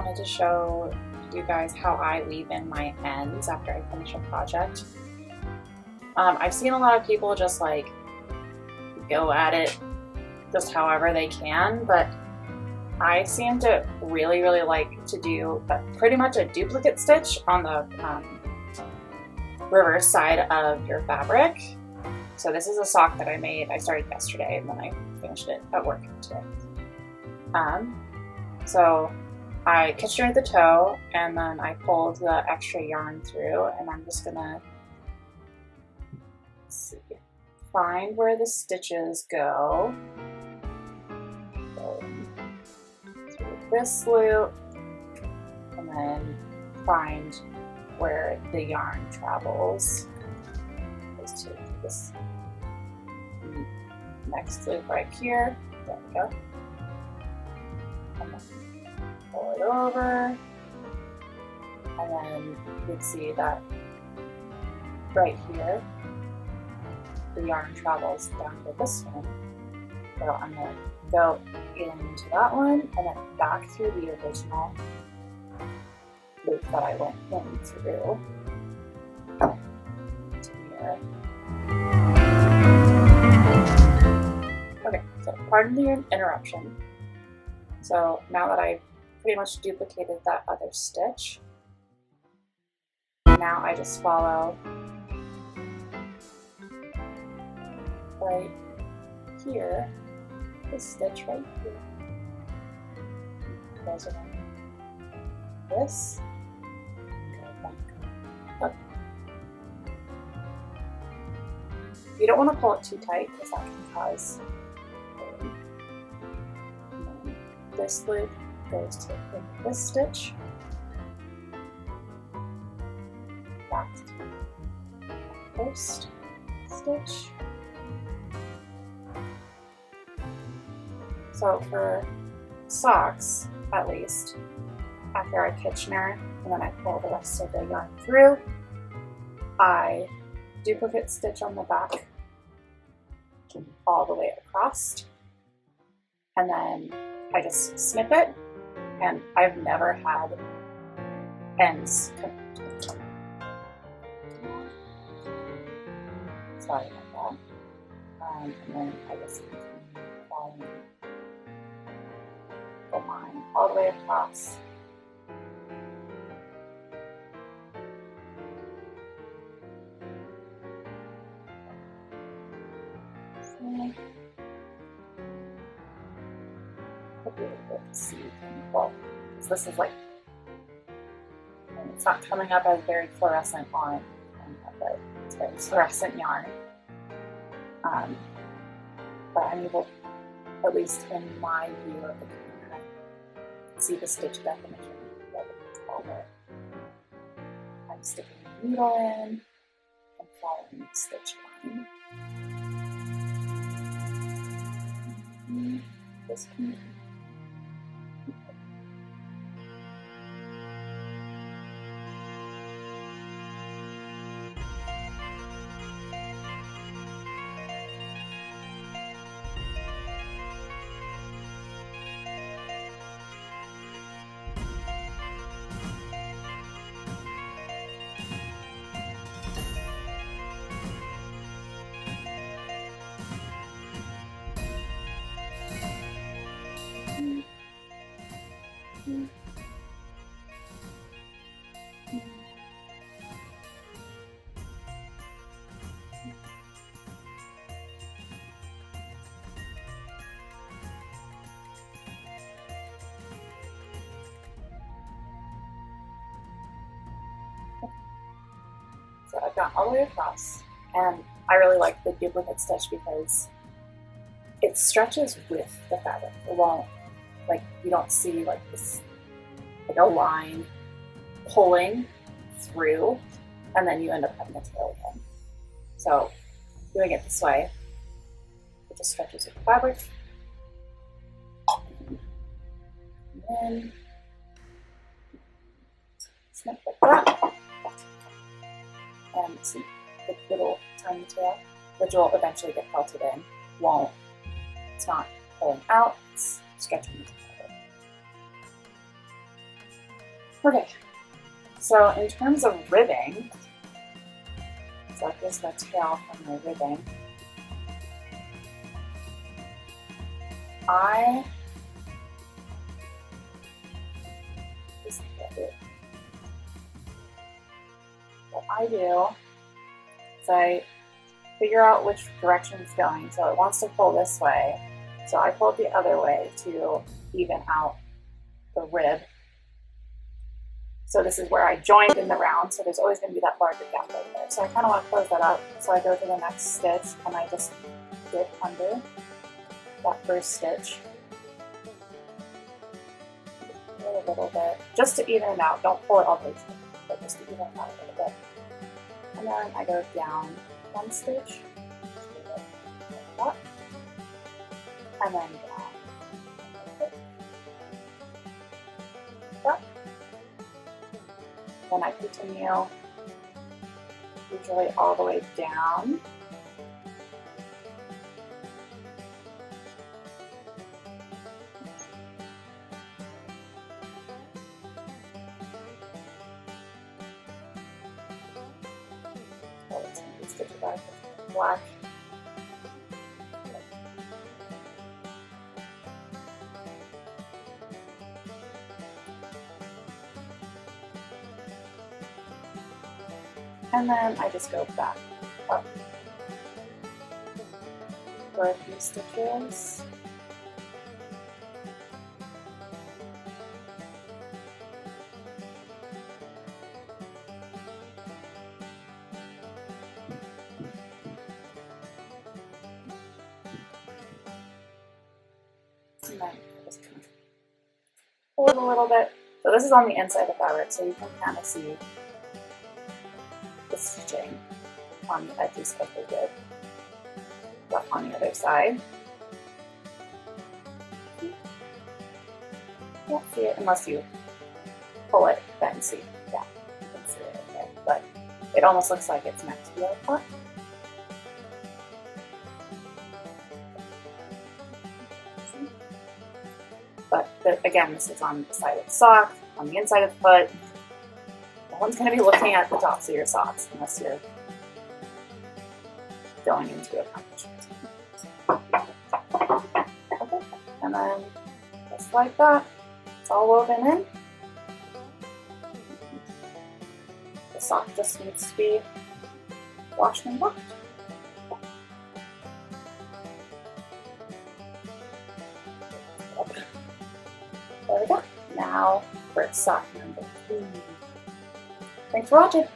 wanted to show you guys how I weave in my ends after I finish a project. I've seen a lot of people just like go at it just however they can, but I seem to really like to do pretty much a duplicate stitch on the reverse side of your fabric. So this is a sock that I made. I started yesterday and then I finished it at work today. So I kitchened the toe and then I pulled the extra yarn through, and I'm just gonna find where the stitches go. So, through this loop, and then find where the yarn travels. Goes to this next loop right here. There we go. And then pull it over, and then you can see that right here the yarn travels down to this one. So I'm going to go into that one and then back through the original loop that I went in through to here. Okay, so pardon the interruption. So now that I've pretty much duplicated that other stitch, now I just follow right here, this stitch right here, goes around this, and go back up. You don't want to pull it too tight because that can cause this loop goes to this stitch, back to the first stitch. So for socks, at least, after I Kitchener and then I pull the rest of the yarn through, I duplicate stitch on the back all the way across, and then I just snip it, and I've never had ends come. Sorry about that. And then I just continue following the line all the way across. So, hope you'll be able to see. Well, this is like, it's not coming up as very fluorescent on but it's very fluorescent yarn. But I'm able, at least in my view of the camera, see the stitch definition that it's all there. I'm sticking the needle in and following the stitch line. This can So I've gone all the way across, and I really like the duplicate stitch because it stretches with the fabric. It won't, like, you don't see like this, like a line pulling through, and then you end up having a tail again. So doing it this way, it just stretches with the fabric. And then snip like that. And see the little tiny tail, which will eventually get felted in. Won't. It's not pulling out, it's stretching the fabric. Okay, so in terms of ribbing, so here's the tail from my ribbing. What I do is I figure out which direction it's going. So it wants to pull this way, so I pull it the other way to even out the rib. So this is where I joined in the round, so there's always going to be that larger gap right there. So I kind of want to close that up, so I go to the next stitch and I just dip under that first stitch a little bit, just to even it out. Don't pull it all the way through, but just to even it out a little bit. And then I go down one stitch, like that, and then down a little bit, like that. Then I continue usually all the way down. Oh, it's going to be stitched back with black. And then I just go back up for a few stitches. And then just kind of pull it a little bit. So this is on the inside of the fabric, so you can kind of see the stitching on the edges of the rib. But on the other side, you can't see it unless you pull it, then see. Yeah, you can see it okay. But it almost looks like it's meant to be like that. But again, this is on the side of the sock, on the inside of the foot. No one's going to be looking at the tops of your socks unless you're going into a competition. Okay, and then just like that, it's all woven in. The sock just needs to be washed and washed. There we go. Now for sock number 2. Thanks for watching.